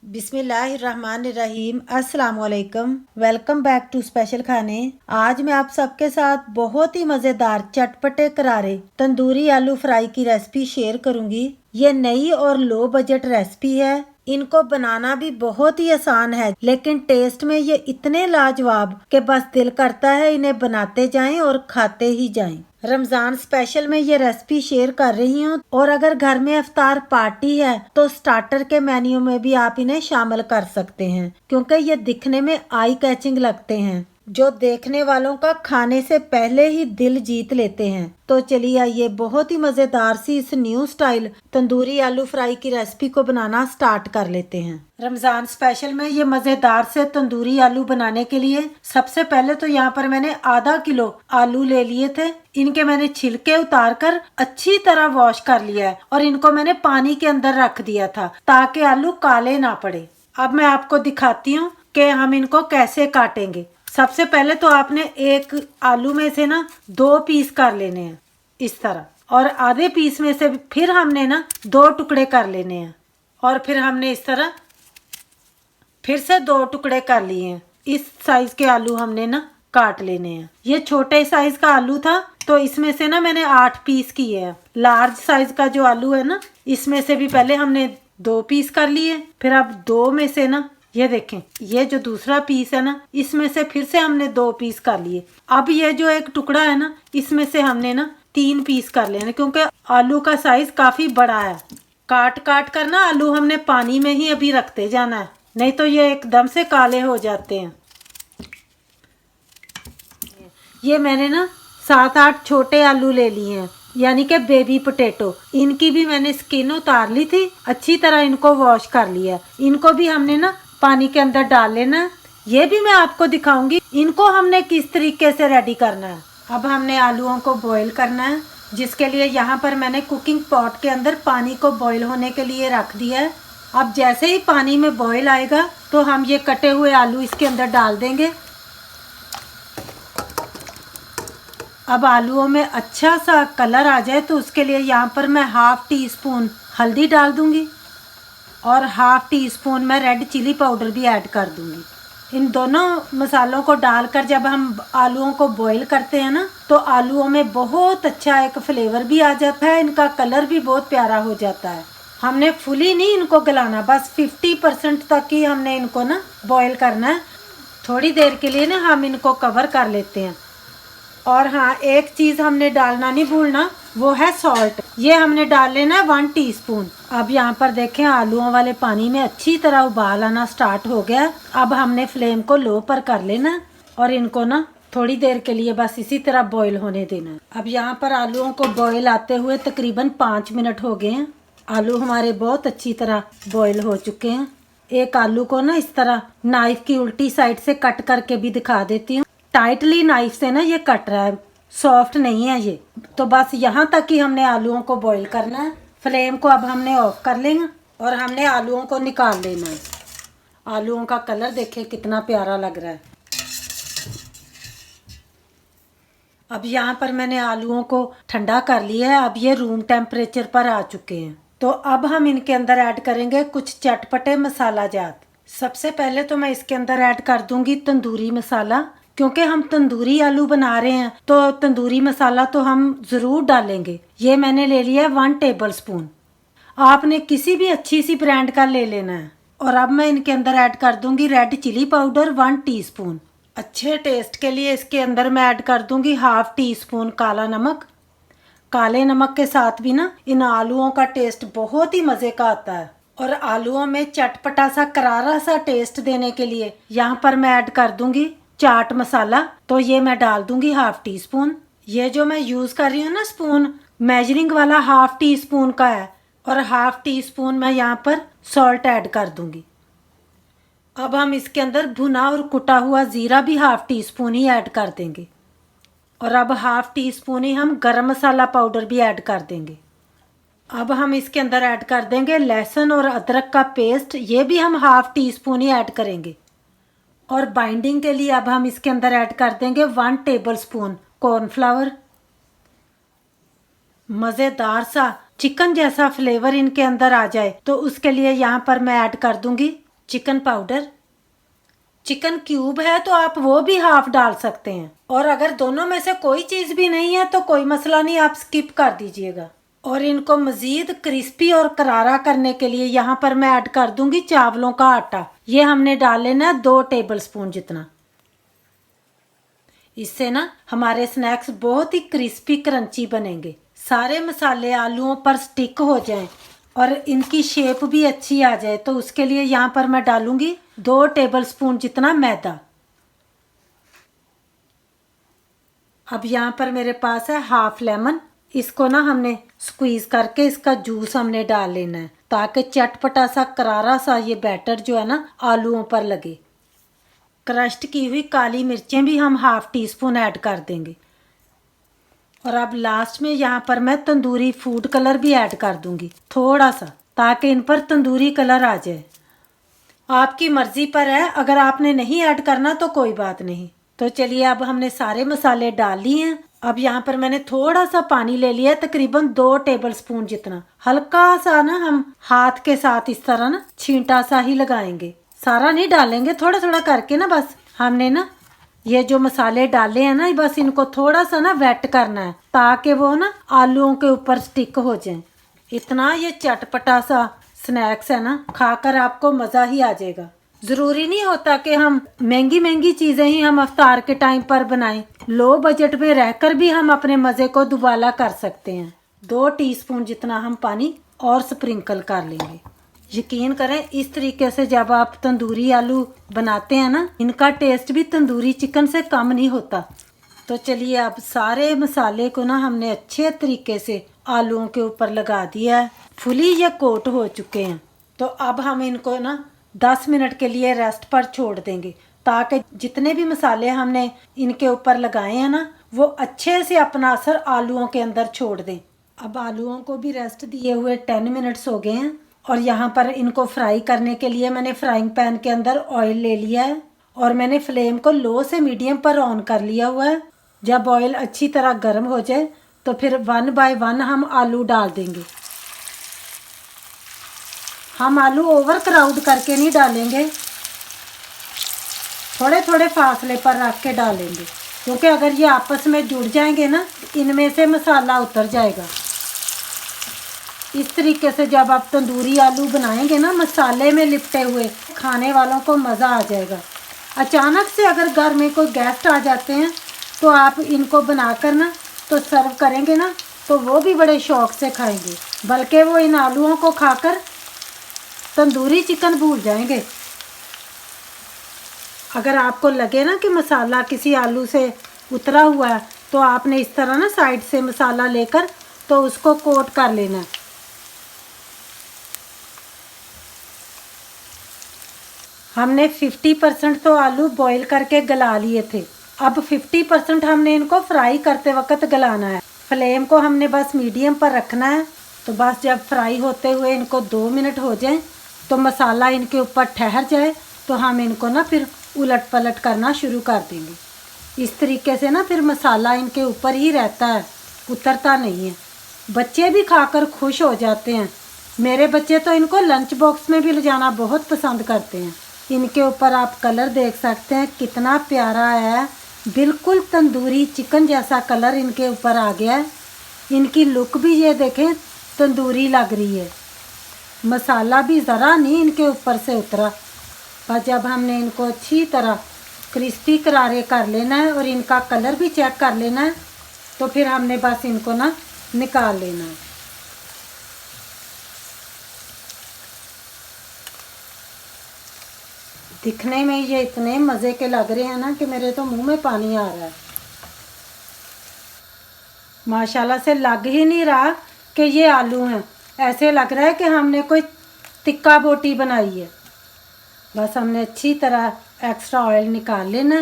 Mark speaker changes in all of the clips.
Speaker 1: बिस्मिल्लाहिर्रहमानिर्रहीम। अस्सलाम वालेकुम। वेलकम बैक टू स्पेशल खाने। आज मैं आप सबके साथ बहुत ही मज़ेदार चटपटे करारे तंदूरी आलू फ्राई की रेसिपी शेयर करूंगी। ये नई और लो बजट रेसिपी है। इनको बनाना भी बहुत ही आसान है, लेकिन टेस्ट में ये इतने लाजवाब कि बस दिल करता है इन्हें बनाते जाएं और खाते ही जाएं। रमजान स्पेशल में ये रेसिपी शेयर कर रही हूँ, और अगर घर में इफ्तार पार्टी है तो स्टार्टर के मेन्यू में भी आप इन्हें शामिल कर सकते हैं, क्योंकि ये दिखने में आई कैचिंग लगते हैं जो देखने वालों का खाने से पहले ही दिल जीत लेते हैं। तो चलिए आइए बहुत ही मज़ेदार सी इस न्यू स्टाइल तंदूरी आलू फ्राई की रेसिपी को बनाना स्टार्ट कर लेते हैं। रमज़ान स्पेशल में ये मज़ेदार से तंदूरी आलू बनाने के लिए सबसे पहले तो यहाँ पर मैंने आधा किलो आलू ले लिए थे। इनके मैंने छिलके उतार कर अच्छी तरह वॉश कर लिया है और इनको मैंने पानी के अंदर रख दिया था ताकि आलू काले ना पड़े। अब मैं आपको दिखाती हूँ कि हम इनको कैसे काटेंगे। सबसे पहले तो आपने एक आलू में से ना 2 पीस कर लेने हैं इस तरह, और आधे पीस में से फिर हमने ना 2 टुकड़े कर लेने हैं, और फिर हमने इस तरह फिर से 2 टुकड़े कर लिए हैं। इस साइज के आलू हमने ना काट लेने हैं। ये छोटे साइज का आलू था तो इसमें से ना मैंने 8 पीस किए हैं। लार्ज साइज का जो आलू है ना, इसमें से भी पहले हमने 2 पीस कर लिए, फिर अब 2 में से ना ये देखें, ये जो दूसरा पीस है ना, इसमें से फिर से हमने 2 पीस कर लिए। अब ये जो एक टुकड़ा है ना, इसमें से हमने ना 3 पीस कर लेने, क्योंकि आलू का साइज काफी बड़ा है। काट काट कर ना आलू हमने पानी में ही अभी रखते जाना है, नहीं तो ये एकदम से काले हो जाते हैं। ये मैंने ना 7-8 छोटे आलू ले लिए हैं, यानी कि बेबी पोटैटो। इनकी भी मैंने स्किन उतार ली थी, अच्छी तरह इनको वॉश कर लिया। इनको भी हमने ना पानी के अंदर डाल लेना है। ये भी मैं आपको दिखाऊंगी इनको हमने किस तरीके से रेडी करना है। अब हमने आलूओं को बॉईल करना है, जिसके लिए यहाँ पर मैंने कुकिंग पॉट के अंदर पानी को बॉईल होने के लिए रख दिया है। अब जैसे ही पानी में बॉईल आएगा तो हम ये कटे हुए आलू इसके अंदर डाल देंगे। अब आलूओं में अच्छा सा कलर आ जाए तो उसके लिए यहाँ पर मैं 1/2 टीस्पून हल्दी डाल दूंगी और 1/2 टीस्पून मैं रेड चिली पाउडर भी ऐड कर दूंगी। इन दोनों मसालों को डालकर जब हम आलूओं को बॉईल करते हैं ना, तो आलूओं में बहुत अच्छा एक फ्लेवर भी आ जाता है, इनका कलर भी बहुत प्यारा हो जाता है। हमने फुली नहीं इनको गलाना, बस 50% तक ही हमने इनको ना बॉईल करना है। थोड़ी देर के लिए ना हम इनको कवर कर लेते हैं। और हाँ, एक चीज़ हमने डालना नहीं भूलना, वो है सॉल्ट। ये हमने डाल लेना है 1 टीस्पून। अब यहाँ पर देखें आलूओं वाले पानी में अच्छी तरह उबाल आना स्टार्ट हो गया। अब हमने फ्लेम को लो पर कर लेना और इनको ना थोड़ी देर के लिए बस इसी तरह बॉईल होने देना है। अब यहाँ पर आलूओं को बॉईल आते हुए तकरीबन 5 मिनट हो गए हैं। आलू हमारे बहुत अच्छी तरह बॉईल हो चुके हैं। एक आलू को ना इस तरह नाइफ की उल्टी साइड से कट करके भी दिखा देती हूँ। टाइटली नाइफ से ना ये कट रहा है, सॉफ्ट नहीं है ये। तो बस यहाँ तक ही हमने आलूओं को बॉईल करना है। फ्लेम को अब हमने ऑफ कर लेंगे और हमने आलूओं को निकाल लेना है। आलूओं का कलर देखिए कितना प्यारा लग रहा है। अब यहाँ पर मैंने आलूओं को ठंडा कर लिया है। अब ये रूम टेम्परेचर पर आ चुके हैं। तो अब हम इनके अंदर ऐड करेंगे कुछ चटपटे मसाला जात। सबसे पहले तो मैं इसके अंदर ऐड कर दूंगी तंदूरी मसाला, क्योंकि हम तंदूरी आलू बना रहे हैं तो तंदूरी मसाला तो हम ज़रूर डालेंगे। ये मैंने ले लिया है 1 टेबलस्पून। आपने किसी भी अच्छी सी ब्रांड का ले लेना है। और अब मैं इनके अंदर ऐड कर दूंगी रेड चिली पाउडर 1 टीस्पून। अच्छे टेस्ट के लिए इसके अंदर मैं ऐड कर दूंगी 1/2 टीस्पून काला नमक। काले नमक के साथ भी ना इन आलूओं का टेस्ट बहुत ही मज़े का आता है। और आलूओं में चटपटा सा करारा सा टेस्ट देने के लिए यहाँ पर मैं ऐड कर दूंगी चाट मसाला। तो ये मैं डाल दूंगी 1/2 टीस्पून। ये जो मैं यूज़ कर रही हूँ ना स्पून, मेजरिंग वाला 1/2 टीस्पून का है। और 1/2 टीस्पून मैं यहाँ पर सॉल्ट ऐड कर दूंगी। अब हम इसके अंदर भुना और कुटा हुआ ज़ीरा भी 1/2 टीस्पून ही ऐड कर देंगे। और अब 1/2 टीस्पून ही हम गरम मसाला पाउडर भी ऐड कर देंगे। अब हम इसके अंदर ऐड कर देंगे लहसुन और अदरक का पेस्ट। ये भी हम 1/2 टीस्पून ही ऐड करेंगे। और बाइंडिंग के लिए अब हम इसके अंदर ऐड कर देंगे 1 टेबलस्पून कॉर्नफ्लावर। मज़ेदार सा चिकन जैसा फ्लेवर इनके अंदर आ जाए तो उसके लिए यहाँ पर मैं ऐड कर दूंगी चिकन पाउडर, चिकन क्यूब है तो आप वो भी हाफ डाल सकते हैं, और अगर दोनों में से कोई चीज़ भी नहीं है तो कोई मसला नहीं, आप स्किप कर दीजिएगा। और इनको मज़ीद क्रिस्पी और करारा करने के लिए यहाँ पर मैं ऐड कर दूंगी चावलों का आटा। ये हमने डाल लेना है 2 टेबलस्पून जितना। इससे ना हमारे स्नैक्स बहुत ही क्रिस्पी क्रंची बनेंगे। सारे मसाले आलूओं पर स्टिक हो जाएं और इनकी शेप भी अच्छी आ जाए, तो उसके लिए यहाँ पर मैं डालूंगी 2 टेबलस्पून जितना मैदा। अब यहाँ पर मेरे पास है हाफ लेमन। इसको ना हमने स्क्वीज करके इसका जूस हमने डाल लेना है, ताकि चटपटा सा करारा सा ये बैटर जो है ना आलूओं पर लगे। क्रश्ड की हुई काली मिर्चें भी हम हाफ टी स्पून ऐड कर देंगे। और अब लास्ट में यहाँ पर मैं तंदूरी फूड कलर भी ऐड कर दूंगी थोड़ा सा, ताकि इन पर तंदूरी कलर आ जाए। आपकी मर्जी पर है, अगर आपने नहीं ऐड करना तो कोई बात नहीं। तो चलिए अब हमने सारे मसाले डाल लिए हैं। अब यहाँ पर मैंने थोड़ा सा पानी ले लिया है, तकरीबन 2 टेबलस्पून जितना। हल्का सा ना हम हाथ के साथ इस तरह ना छींटा सा ही लगाएंगे, सारा नहीं डालेंगे, थोड़ा थोड़ा करके ना। बस हमने ना ये जो मसाले डाले हैं ना, बस इनको थोड़ा सा ना वेट करना है, ताकि वो ना आलूओं के ऊपर स्टिक हो जाए। इतना ये चटपटा सा स्नैक्स है ना, खाकर आपको मज़ा ही आ जाएगा। ज़रूरी नहीं होता कि हम महंगी महंगी चीज़ें ही हम इफ्तार के टाइम पर बनाएं। लो बजट में रहकर भी हम अपने मज़े को दुबाला कर सकते हैं। 2 टीस्पून जितना हम पानी और स्प्रिंकल कर लेंगे। यकीन करें, इस तरीके से जब आप तंदूरी आलू बनाते हैं ना, इनका टेस्ट भी तंदूरी चिकन से कम नहीं होता। तो चलिए अब सारे मसाले को ना हमने अच्छे तरीके से आलूओं के ऊपर लगा दिया है। फुली ये कोट हो चुके हैं। तो अब हम इनको ना 10 मिनट के लिए रेस्ट पर छोड़ देंगे, ताकि जितने भी मसाले हमने इनके ऊपर लगाए हैं ना, वो अच्छे से अपना असर आलूओं के अंदर छोड़ दें। अब आलूओं को भी रेस्ट दिए हुए 10 मिनट्स हो गए हैं, और यहाँ पर इनको फ्राई करने के लिए मैंने फ्राइंग पैन के अंदर ऑयल ले लिया है, और मैंने फ्लेम को लो से मीडियम पर ऑन कर लिया हुआ है। जब ऑयल अच्छी तरह गर्म हो जाए तो फिर 1 बाय 1 हम आलू डाल देंगे। हम आलू ओवर क्राउड करके नहीं डालेंगे, थोड़े थोड़े फासले पर रख के डालेंगे, क्योंकि अगर ये आपस में जुड़ जाएंगे ना, इनमें से मसाला उतर जाएगा। इस तरीके से जब आप तंदूरी आलू बनाएंगे ना, मसाले में लिपटे हुए, खाने वालों को मज़ा आ जाएगा। अचानक से अगर घर में कोई गेस्ट आ जाते हैं तो आप इनको बनाकर ना तो सर्व करेंगे ना, तो वो भी बड़े शौक से खाएंगे, बल्कि वो इन आलूओं को खाकर तंदूरी चिकन भूल जाएंगे। अगर आपको लगे ना कि मसाला किसी आलू से उतरा हुआ है, तो आपने इस तरह ना साइड से मसाला लेकर तो उसको कोट कर लेना है। हमने 50% तो आलू बॉईल करके गला लिए थे। अब 50% हमने इनको फ्राई करते वक्त गलाना है। फ्लेम को हमने बस मीडियम पर रखना है। तो बस जब फ्राई होते हुए इनको 2 मिनट हो जाएं, तो मसाला इनके ऊपर ठहर जाए, तो हम इनको ना फिर उलट पलट करना शुरू कर देंगे। इस तरीके से ना फिर मसाला इनके ऊपर ही रहता है, उतरता नहीं है। बच्चे भी खाकर खुश हो जाते हैं। मेरे बच्चे तो इनको लंच बॉक्स में भी ले जाना बहुत पसंद करते हैं। इनके ऊपर आप कलर देख सकते हैं, कितना प्यारा है, बिल्कुल तंदूरी चिकन जैसा कलर इनके ऊपर आ गया है। इनकी लुक भी ये देखें तंदूरी लग रही है। मसाला भी ज़रा नहीं इनके ऊपर से उतरा। और जब हमने इनको अच्छी तरह क्रिस्पी करारे कर लेना है और इनका कलर भी चेक कर लेना है, तो फिर हमने बस इनको ना निकाल लेना है। दिखने में ये इतने मज़े के लग रहे हैं ना कि मेरे तो मुंह में पानी आ रहा है। माशाल्लाह से लग ही नहीं रहा कि ये आलू हैं, ऐसे लग रहा है कि हमने कोई टिक्का बोटी बनाई है। बस हमने अच्छी तरह एक्स्ट्रा ऑयल निकाल लेना।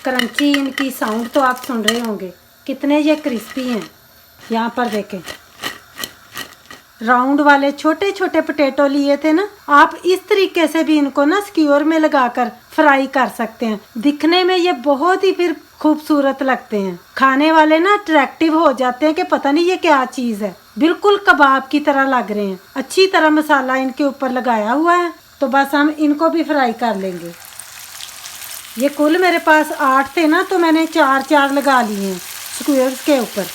Speaker 1: क्रंची इनकी साउंड तो आप सुन रहे होंगे, कितने ये क्रिस्पी हैं। यहाँ पर देखें, राउंड वाले छोटे छोटे पोटैटो लिए थे ना, आप इस तरीके से भी इनको ना स्क्यूअर में लगाकर फ्राई कर सकते हैं। दिखने में ये बहुत ही फिर खूबसूरत लगते हैं। खाने वाले ना अट्रैक्टिव हो जाते हैं कि पता नहीं ये क्या चीज़ है। बिल्कुल कबाब की तरह लग रहे हैं। अच्छी तरह मसाला इनके ऊपर लगाया हुआ है। तो बस हम इनको भी फ्राई कर लेंगे। ये कुल मेरे पास 8 थे ना, तो मैंने 4 लगा लिए हैं स्क्वेयर्स के ऊपर।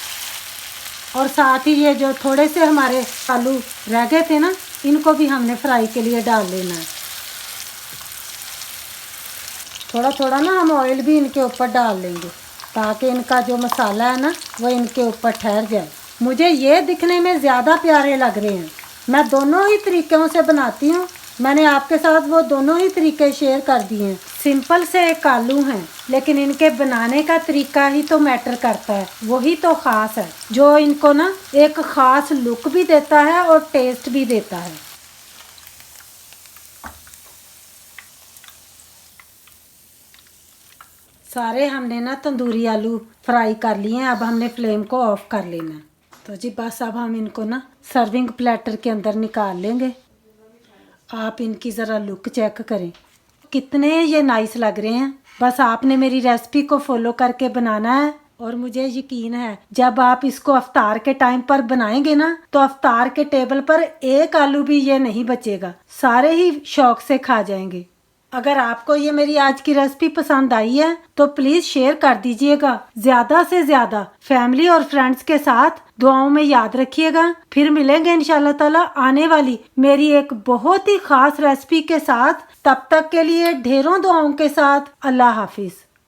Speaker 1: और साथ ही ये जो थोड़े से हमारे आलू रह गए थे ना, इनको भी हमने फ्राई के लिए डाल लेना है। थोड़ा थोड़ा ना हम ऑयल भी इनके ऊपर डाल लेंगे, ताकि इनका जो मसाला है ना वो इनके ऊपर ठहर जाए। मुझे ये दिखने में ज़्यादा प्यारे लग रहे हैं। मैं दोनों ही तरीक़ों से बनाती हूँ, मैंने आपके साथ वो दोनों ही तरीके शेयर कर दिए हैं। सिंपल से एक आलू हैं, लेकिन इनके बनाने का तरीका ही तो मैटर करता है, वही तो ख़ास है जो इनको ना एक ख़ास लुक भी देता है और टेस्ट भी देता है। सारे हमने ना तंदूरी आलू फ्राई कर लिए हैं। अब हमने फ्लेम को ऑफ कर लेना है। तो जी बस अब हम इनको ना सर्विंग प्लेटर के अंदर निकाल लेंगे। आप इनकी ज़रा लुक चेक करें, कितने ये नाइस लग रहे हैं। बस आपने मेरी रेसिपी को फॉलो करके बनाना है, और मुझे यकीन है जब आप इसको अफ्तार के टाइम पर बनाएंगे ना, तो अफ्तार के टेबल पर एक आलू भी ये नहीं बचेगा, सारे ही शौक से खा जाएंगे। अगर आपको ये मेरी आज की रेसिपी पसंद आई है तो प्लीज़ शेयर कर दीजिएगा ज़्यादा से ज़्यादा फैमिली और फ्रेंड्स के साथ। दुआओं में याद रखिएगा। फिर मिलेंगे इंशाल्लाह ताला आने वाली मेरी एक बहुत ही ख़ास रेसिपी के साथ। तब तक के लिए ढेरों दुआओं के साथ अल्लाह हाफिज़।